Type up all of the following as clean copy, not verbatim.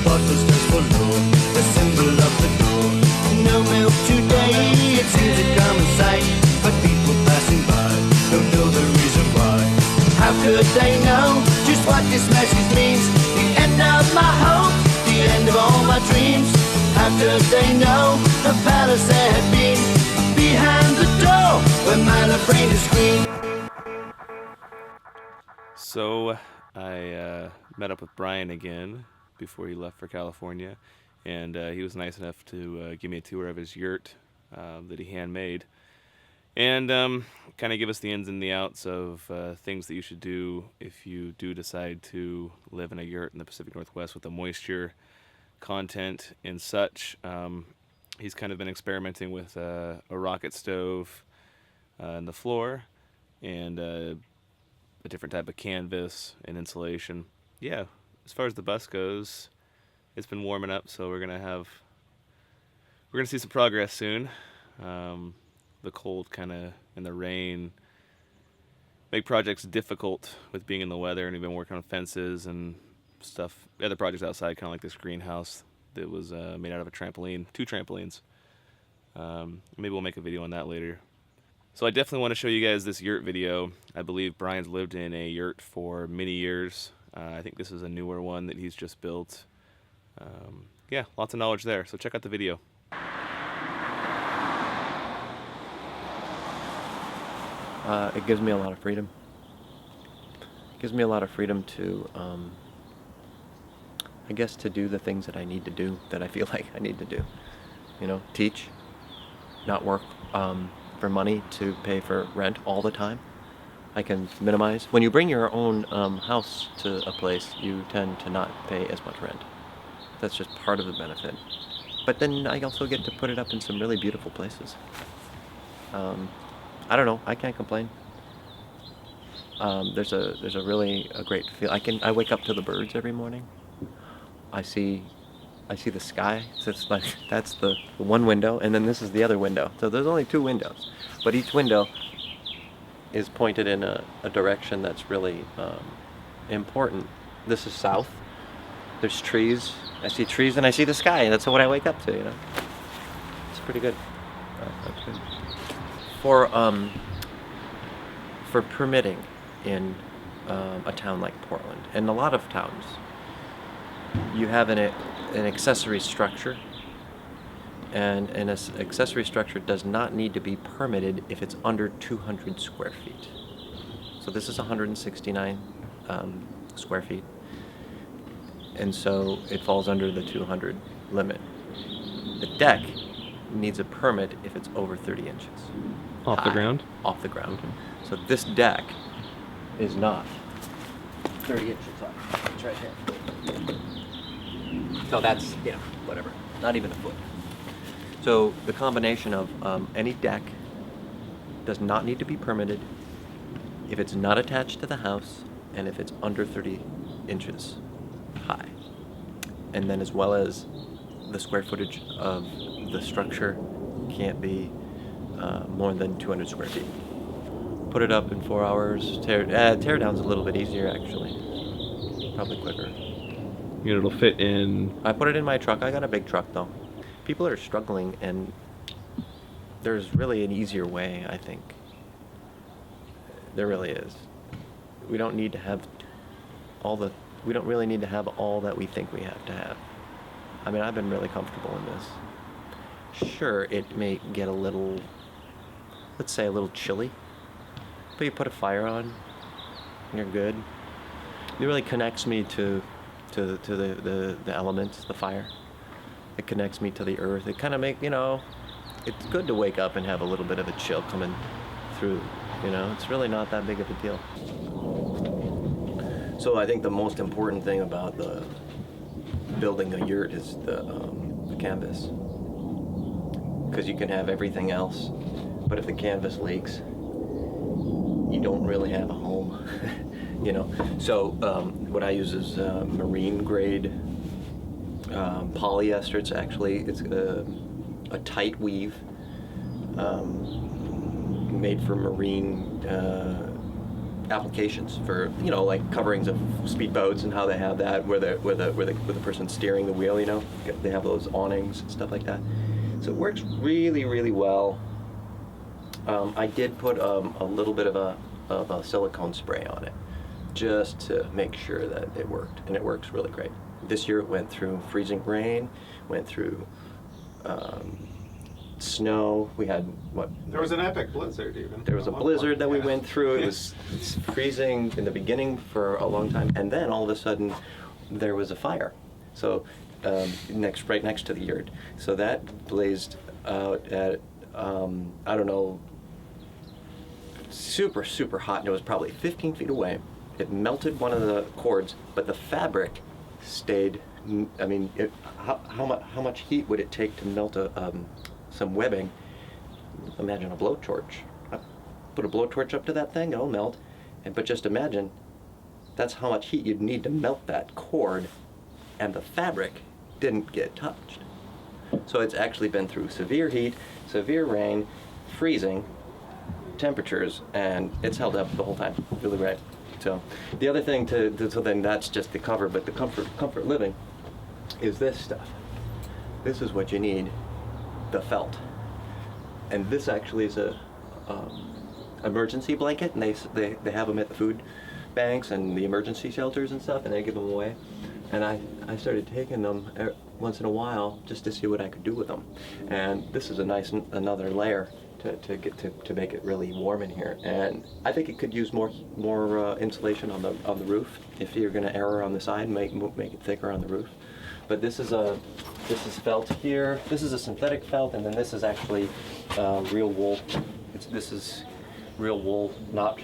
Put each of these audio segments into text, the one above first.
bottles just for law, the symbol of the door. No milk today, it seems a common sight, but people passing by don't know the reason why. How could they know just what this message means? The end of my hope, the end of all my dreams. How could they know the palace there had been behind the door where man afraid to scream? So I met up with Bryan again before he left for California, and he was nice enough to give me a tour of his yurt that he handmade, and kind of give us the ins and the outs of things that you should do if you do decide to live in a yurt in the Pacific Northwest with the moisture content and such. He's kind of been experimenting with a rocket stove in the floor and a different type of canvas and insulation. Yeah, as far as the bus goes, it's been warming up, so we're gonna see some progress soon. The cold kind of and the rain make projects difficult with being in the weather, and we've been working on fences and stuff, other projects outside, kind of like this greenhouse that was made out of a trampoline, 2 trampolines. Maybe we'll make a video on that later. So I definitely want to show you guys this yurt video. I believe Bryan's lived in a yurt for many years. I think this is a newer one that he's just built. Yeah, lots of knowledge there, so check out the video. It gives me a lot of freedom. It gives me a lot of freedom to, I guess, to do the things that I need to do, that I feel like I need to do. You know, teach, not work for money to pay for rent all the time. I can minimize. When you bring your own house to a place, you tend to not pay as much rent. That's just part of the benefit. But then I also get to put it up in some really beautiful places. I don't know. I can't complain. There's a really great feel. I wake up to the birds every morning. I see the sky. So it's like that's the one window, and then this is the other window. So there's only 2 windows, but each window is pointed in a direction that's really important. This is south. There's trees. I see trees and I see the sky, and that's what I wake up to. You know, it's pretty good. That's good. For permitting in a town like Portland, and a lot of towns, you have an accessory structure, and an accessory structure does not need to be permitted if it's under 200 square feet. So this is 169 square feet, and so it falls under the 200 limit. The deck needs a permit if it's over 30 inches. Off the ground? Off the ground. Okay. So this deck is not 30 inches up. It's right here. So that's, whatever. Not even a foot. So the combination of any deck does not need to be permitted if it's not attached to the house and if it's under 30 inches high. And then as well as the square footage of the structure can't be more than 200 square feet. Put it up in 4 hours. Tear down's a little bit easier, actually. Probably quicker. It'll fit in. I put it in my truck. I got a big truck, though. People are struggling, and there's really an easier way, I think. There really is. We don't need to have we don't really need to have all that we think we have to have. I mean, I've been really comfortable in this. Sure, it may get a little, let's say a little chilly, but you put a fire on, and you're good. It really connects me to the elements, the fire. It connects me to the earth. It kind of it's good to wake up and have a little bit of a chill coming through, It's really not that big of a deal. So I think the most important thing about the building a yurt is the canvas. Because you can have everything else, but if the canvas leaks, you don't really have a home, So what I use is marine grade polyester. It's a tight weave made for marine applications for, you know, like coverings of speedboats and how they have that where the person's steering the wheel, you know, they have those awnings and stuff like that. So it works really, really well. I did put a little bit of a silicone spray on it just to make sure that it worked, and it works really great. This year it went through freezing rain, went through snow. We had what? There was an epic blizzard even. There was a blizzard that we went through. It was freezing in the beginning for a long time, and then all of a sudden there was a fire. So right next to the yurt. So that blazed out at I don't know, super, super hot, and it was probably 15 feet away. It melted one of the cords, but the fabric stayed. I mean, how much heat would it take to melt some webbing? Imagine a blowtorch. Put a blowtorch up to that thing, it'll melt. But just imagine, that's how much heat you'd need to melt that cord, and the fabric didn't get touched. So it's actually been through severe heat, severe rain, freezing temperatures, and it's held up the whole time. Really great. So the other thing so then that's just the cover, but the comfort living is this stuff. This is what you need, the felt. And this actually is a emergency blanket, and they have them at the food banks and the emergency shelters and stuff, and they give them away. And I started taking them once in a while just to see what I could do with them. And this is a nice another layer to make it really warm in here. And I think it could use more insulation on the roof if you're going to err on the side, make it thicker on the roof. But this is felt here. This is a synthetic felt, and then this is actually real wool. This is real wool. Not.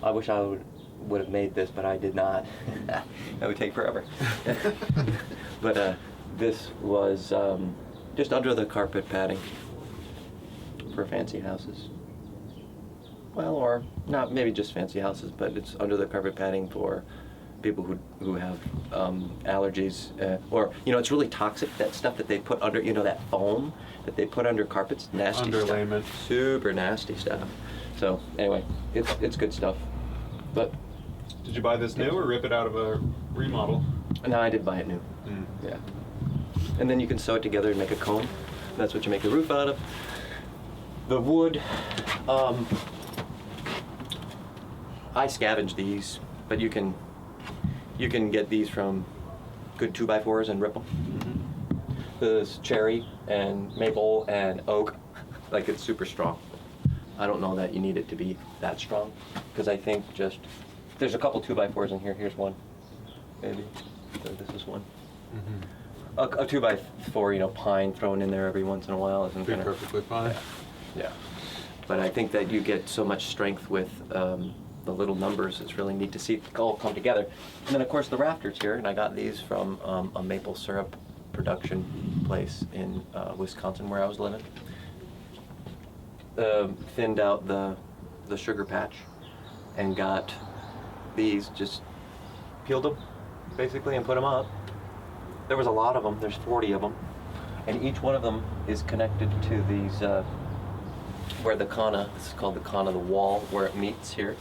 I wish I would have made this, but I did not. That would take forever. But this was just under the carpet padding for fancy houses. Well, or not maybe just fancy houses, but it's under the carpet padding for people who have allergies, or, you know, it's really toxic, that stuff that they put under, you know, that foam that they put under carpets, nasty Underlayment. stuff. Super nasty stuff. So anyway, it's good stuff. But Did you buy this new or rip it out of a remodel? no, I did buy it new. Yeah. And then you can sew it together and make a cone. That's what you make the roof out of. The wood, I scavenge these, but you can get these from good 2x4s and rip them. There's cherry and maple and oak, like it's super strong. I don't know that you need it to be that strong, because I think just, there's a couple 2x4s in here. Here's one, maybe. So this is one. A 2x4, you know, pine thrown in there every once in a while isn't Be gonna. perfectly fine. Yeah. But I think that you get so much strength with the little numbers. It's really neat to see it all come together. And then of course the rafters here, and I got these from a maple syrup production place in Wisconsin where I was living. Thinned out the sugar patch and got these, just peeled them basically and put them up. There was a lot of them, there's 40 of them. And each one of them is connected to these, where the khana, this is called the khana, the wall where it meets here.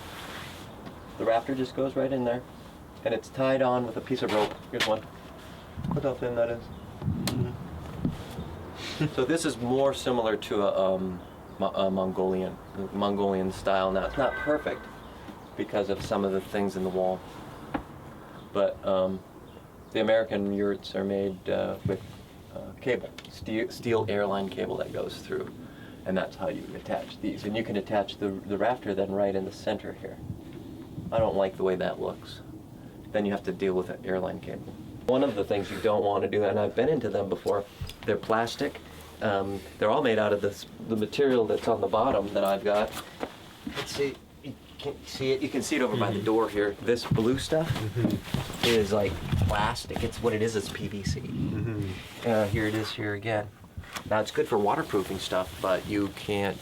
The rafter just goes right in there, and it's tied on with a piece of rope. Here's one. Look how thin that is. So this is more similar to a Mongolian style. Now it's not perfect because of some of the things in the wall, but the American yurts are made with cable, steel airline cable that goes through, and that's how you attach these. And you can attach the rafter then right in the center here. I don't like the way that looks. Then you have to deal with an airline cable. One of the things you don't want to do, and I've been into them before, they're plastic. They're all made out of the material that's on the bottom that I've got. Let's see. You can't see it. You can see it over by the door here. This blue stuff is like plastic. It's what it is. It's PVC. Here it is here again. Now it's good for waterproofing stuff, but you can't.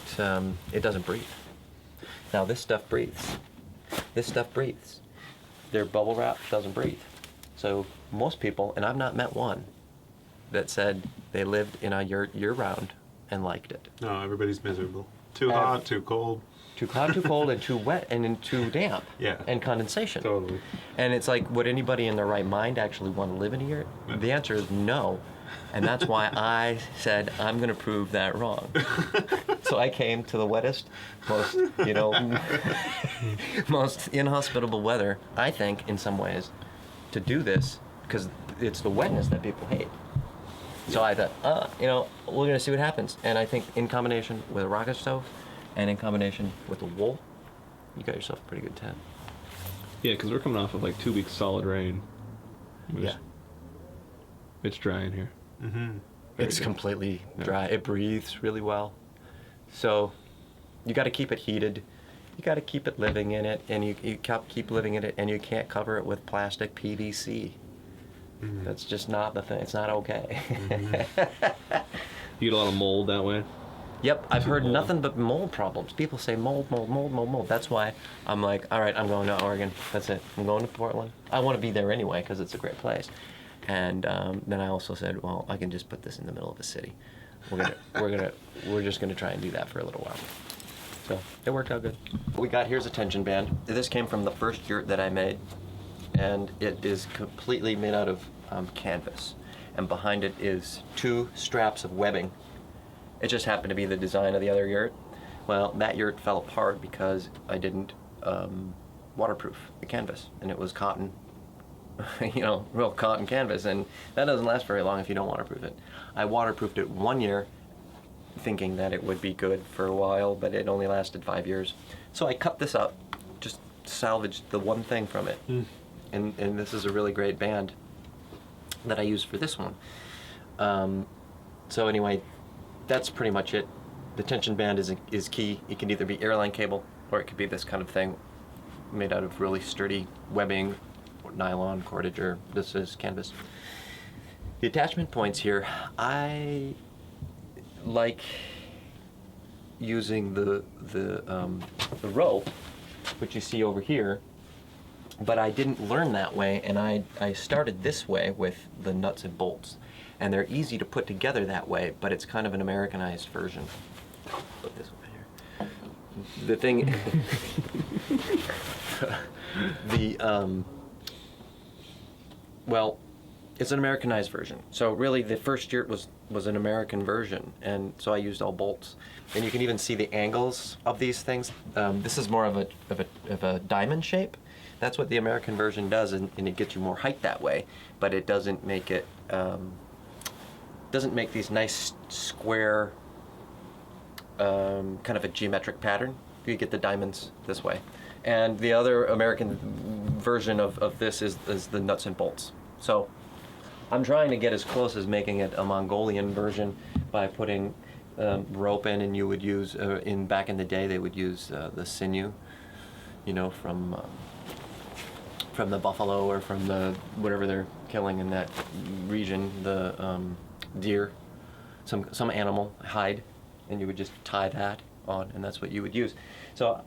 It doesn't breathe. Now this stuff breathes. This stuff breathes. Their bubble wrap doesn't breathe. So most people, and I've not met one, that said they lived in a yurt year-round and liked it. No, everybody's miserable. Too hot, too cold. Too cloud, too cold, and too wet, and then too damp. Yeah. And condensation. Totally. And it's like, would anybody in their right mind actually want to live in a yurt? The answer is no. And that's why I said, I'm going to prove that wrong. So I came to the wettest, most, most inhospitable weather, I think, in some ways, to do this, because it's the wetness that people hate. So I thought, we're going to see what happens. And I think in combination with a rocket stove and in combination with the wool, you got yourself a pretty good tent. Yeah, because we're coming off of like 2 weeks solid rain. Yeah. It's dry in here. Mm-hmm. It's completely dry. It breathes really well. So you got to keep it heated. You got to keep it living in it, and you keep living in it, and you can't cover it with plastic PVC. Mm-hmm. That's just not the thing. It's not okay. Mm-hmm. You get a lot of mold that way. Yep, I've heard mold. nothing but mold problems. People say mold, mold, mold, mold, mold. That's why I'm like, all right, I'm going to Oregon. That's it. I'm going to Portland. I want to be there anyway because it's a great place. And then I also said, well, I can just put this in the middle of a city. We're just gonna try and do that for a little while. So it worked out good. We got here's a tension band. This came from the first yurt that I made, and it is completely made out of canvas. And behind it is 2 straps of webbing. It just happened to be the design of the other yurt. Well, that yurt fell apart because I didn't waterproof the canvas, and it was cotton. Real cotton canvas, and that doesn't last very long if you don't waterproof it. I waterproofed it 1 year, thinking that it would be good for a while, but it only lasted 5 years. So I cut this up, just salvaged the one thing from it, and this is a really great band that I used for this one. So anyway, that's pretty much it. The tension band is key. It can either be airline cable, or it could be this kind of thing made out of really sturdy webbing, nylon, cordage, or this is canvas. The attachment points here, I like using the rope, which you see over here, but I didn't learn that way, and I started this way with the nuts and bolts, and they're easy to put together that way, but it's kind of an Americanized version. Put this over here. The thing, well, it's an Americanized version. So really, the first yurt was an American version, and so I used all bolts. And you can even see the angles of these things. This is more of a diamond shape. That's what the American version does, and it gets you more height that way. But it doesn't make it doesn't make these nice square kind of a geometric pattern. You get the diamonds this way. And the other American version of this is the nuts and bolts. So I'm trying to get as close as making it a Mongolian version by putting rope in, and you would use, back in the day, they would use the sinew, from the buffalo or from the whatever they're killing in that region, the deer, some animal hide, and you would just tie that on, and that's what you would use. So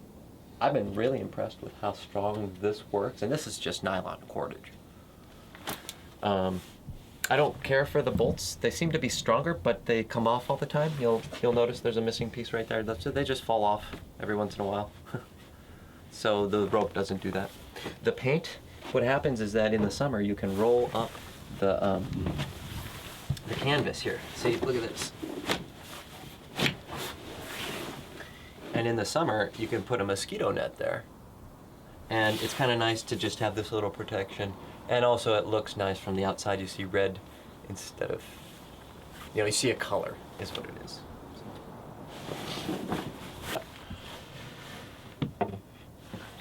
I've been really impressed with how strong this works, and this is just nylon cordage. I don't care for the bolts. They seem to be stronger, but they come off all the time. You'll notice there's a missing piece right there. They just fall off every once in a while. So the rope doesn't do that. The paint, what happens is that in the summer you can roll up the canvas here. See, look at this. And in the summer, you can put a mosquito net there. And it's kind of nice to just have this little protection. And also it looks nice from the outside. You see red instead of, you see a color is what it is.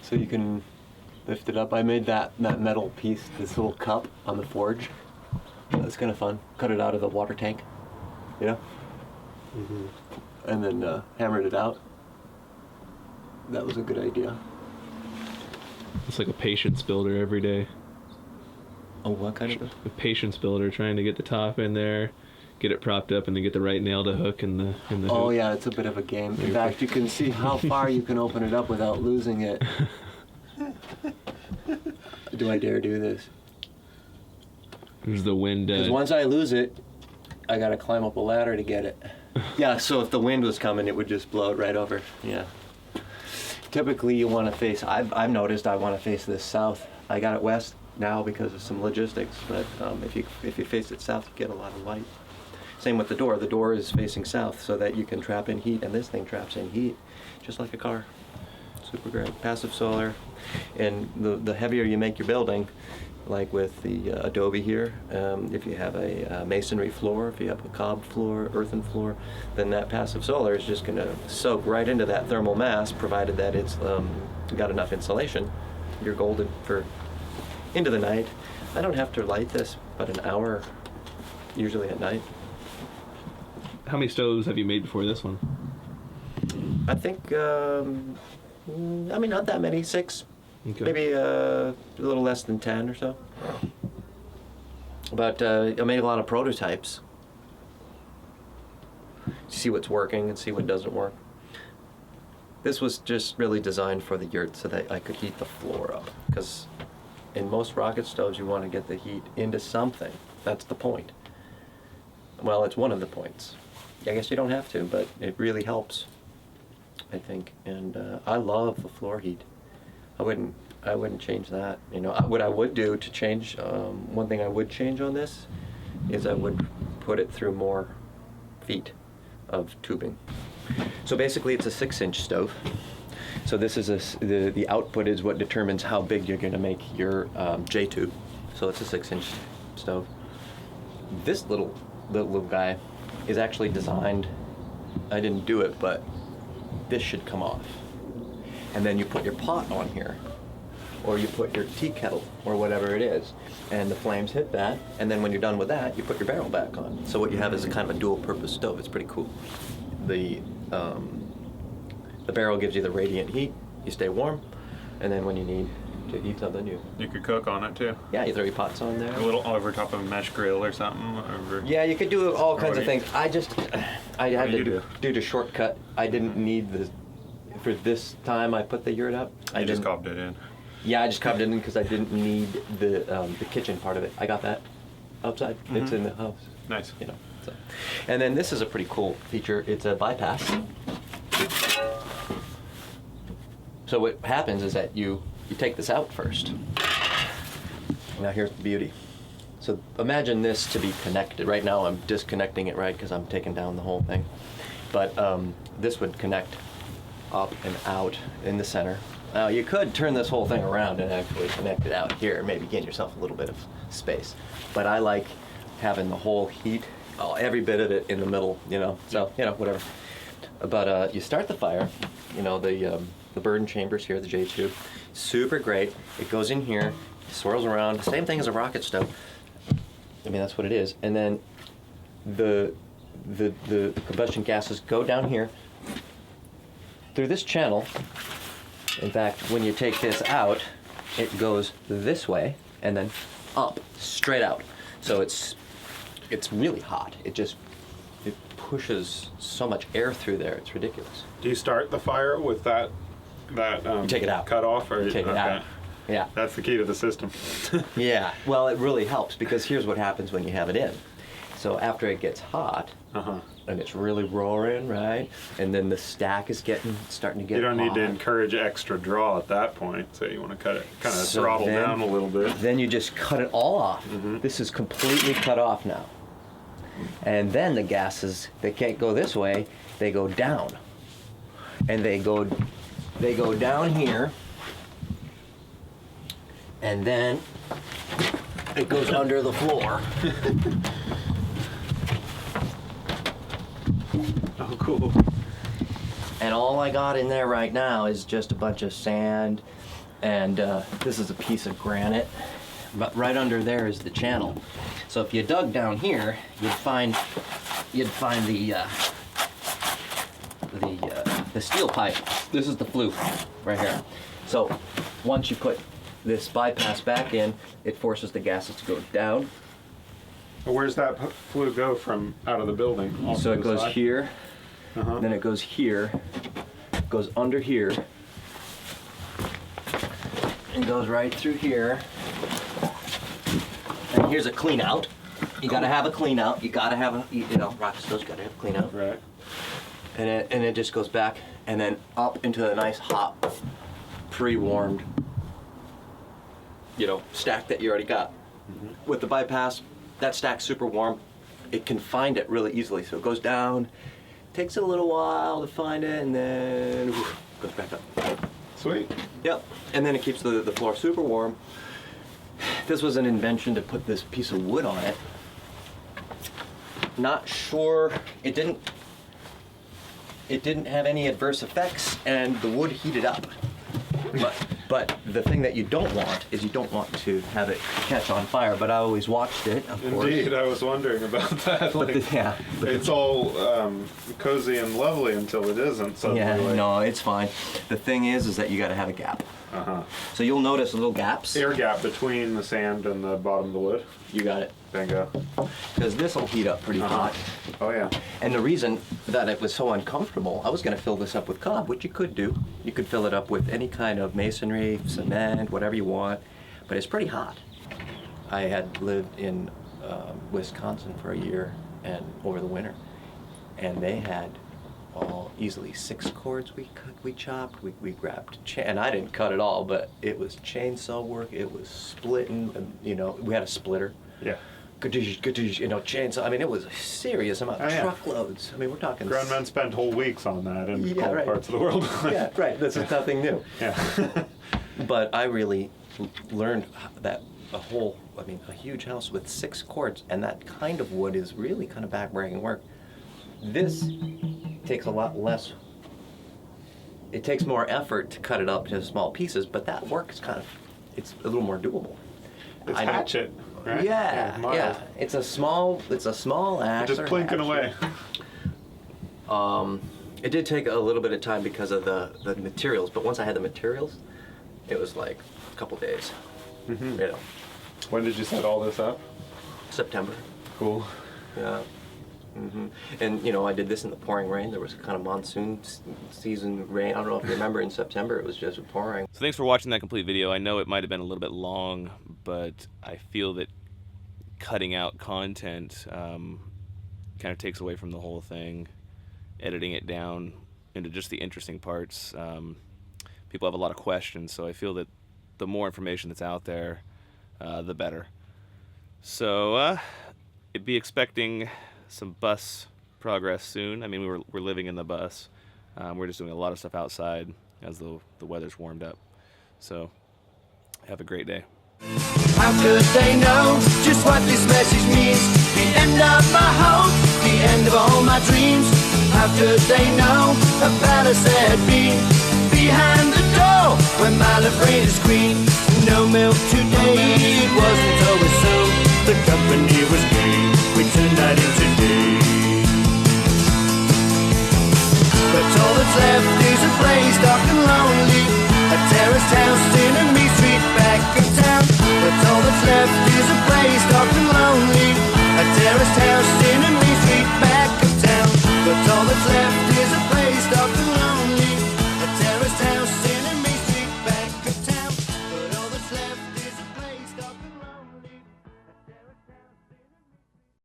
So you can lift it up. I made that metal piece, this little cup on the forge. That's kind of fun. Cut it out of the water tank, Mm-hmm. And then hammered it out. That was a good idea. It's like a patience builder every day. Oh, what kind of? A patience builder, trying to get the top in there, get it propped up, and then get the right nail to hook in the Oh hook. yeah, it's a bit of a game. In fact, you can see how far you can open it up without losing it. Do I dare do this? There's the wind. Because once I lose it, I gotta climb up a ladder to get it. Yeah, so if the wind was coming, it would just blow it right over. Yeah. typically you want to face, I've noticed I want to face this south. I got it west now because of some logistics, but if you face it south, you get a lot of light. Same with the door. The door is facing south so that you can trap in heat, and this thing traps in heat just like a car. Super great. Passive solar. And the heavier you make your building, like with the adobe here, if you have a masonry floor, if you have a cob floor, earthen floor, then that passive solar is just going to soak right into that thermal mass, provided that it's got enough insulation. You're golden for into the night. I don't have to light this but an hour, usually at night. How many stoves have you made before this one? I think, not that many, 6. Okay. Maybe a little less than 10 or so. But I made a lot of prototypes to see what's working and see what doesn't work. This was just really designed for the yurt so that I could heat the floor up. Because in most rocket stoves, you want to get the heat into something. That's the point. Well, it's one of the points. I guess you don't have to, but it really helps, I think. And I love the floor heat. I wouldn't change that. You know, what I would do to change, one thing I would change on this is I would put it through more feet of tubing. So basically it's a 6-inch stove. So this is the output is what determines how big you're gonna make your J tube. So it's a 6-inch stove. This little guy is actually designed, I didn't do it, but this should come off. And then you put your pot on here, or you put your tea kettle, or whatever it is, and the flames hit that, and then when you're done with that, you put your barrel back on. So what you have is a kind of a dual-purpose stove. It's pretty cool. The barrel gives you the radiant heat, you stay warm, and then when you need to heat something, You could cook on it too. you throw your pots on there. A little over top of a mesh grill or something. Over. Yeah, you could do all kinds of things. I had do you to do the shortcut. I didn't need for this time I put the yurt up. I just cobbed it in. Yeah, I just cobbed it in because I didn't need the kitchen part of it. I got that outside. It's in the house. Nice. You know. So. And then this is a pretty cool feature. It's a bypass. So what happens is that you take this out first. Now here's the beauty. So imagine this to be connected. Right now I'm disconnecting it, right, because I'm taking down the whole thing. But this would connect up and out in the center. Now you could turn this whole thing around and actually connect it out here and maybe gain yourself a little bit of space. But I like having the whole heat, every bit of it in the middle, you know, so, you know, whatever. But you start the fire, you know, the burden chambers here, the J tube, super great. It goes in here, swirls around, same thing as a rocket stove. I mean, that's what it is. And then the combustion gases go down here through this channel. In fact, when you take this out, it goes this way and then up, straight out. So it's really hot. It pushes so much air through there. It's ridiculous. Do you start the fire with that You take it out. cut off, or You take it out. Yeah. That's the key to the system. Yeah. Well, it really helps because here's what happens when you have it in. So after it gets hot, and it's really roaring, right? And then the stack is starting to get You don't need to hot. encourage extra draw at that point, so you want to cut it, kind of So throttle then- down a little bit. Then you just cut it all off. This is completely cut off now. And then the gases, they can't go this way, they go down. And they go down here. And then it goes under the floor. Oh, cool. And all I got in there right now is just a bunch of sand, and this is a piece of granite. But right under there is the channel. So if you dug down here, you'd find the steel pipe. This is the flue right here. So once you put this bypass back in, it forces the gases to go down. Where's that flue go from out of the building? Off So to it the goes side? here, then it goes here, goes under here, and goes right through here. And here's a clean out. You gotta have a clean out. You gotta have rocket stove's gotta have a clean out. Right. And it just goes back and then up into the nice hot, pre-warmed, stack that you already got. With the bypass, that stack's super warm. It can find it really easily, so it goes down, takes it a little while to find it, and then goes back up. Sweet. Yep, and then it keeps the floor super warm. This was an invention to put this piece of wood on it. Not sure, it didn't have any adverse effects, and the wood heated up. But the thing that you don't want is you don't want to have it catch on fire. But I always watched it, of course. Indeed, I was wondering about that. Yeah. It's all cozy and lovely until it isn't. Suddenly, Yeah, no, it's fine. The thing is that you got to have a gap. So you'll notice little gaps. Air gap between the sand and the bottom of the wood. You got it. Bingo. Because this will heat up pretty hot. Oh yeah. And the reason that it was so uncomfortable, I was going to fill this up with cob, which you could do. You could fill it up with any kind of masonry, cement, whatever you want, but it's pretty hot. I had lived in Wisconsin for a year and over the winter, and they had easily 6 cords we chopped. We grabbed, and I didn't cut it all, but it was chainsaw work. It was splitting, and, we had a splitter. Yeah. Chainsaw. I mean, it was a serious amount, truckloads. I mean, we're talking. Grown men spend whole weeks on that in cold right. parts of the world. Yeah, right. This is nothing new. Yeah. But I really learned that a huge house with 6 cords and that kind of wood is really kind of backbreaking work. This takes a lot less. It takes more effort to cut it up into small pieces, but that work is it's a little more doable. It's hatchet, right? Yeah. It's a small axe. Just plinking away. It did take a little bit of time because of the materials, but once I had the materials, it was like a couple days. When did you set all this up? September. Cool. Yeah. And I did this in the pouring rain. There was a kind of monsoon season rain. I don't know if you remember, in September it was just pouring. So thanks for watching that complete video. I know it might have been a little bit long, but I feel that cutting out content kind of takes away from the whole thing. Editing it down into just the interesting parts. People have a lot of questions, so I feel that the more information that's out there, the better. So be expecting some bus progress soon. I mean, we're living in the bus. We're just doing a lot of stuff outside as the weather's warmed up. So have a great day. How could they know just what this message means? The end of my hope, the end of all my dreams. How could they know a palace had been behind the door when my love rain is green? No milk today, it wasn't always so. The company was green, we turned night into day. But all that's left is a place dark and lonely, a terraced house in a mean street back of town. But all that's left is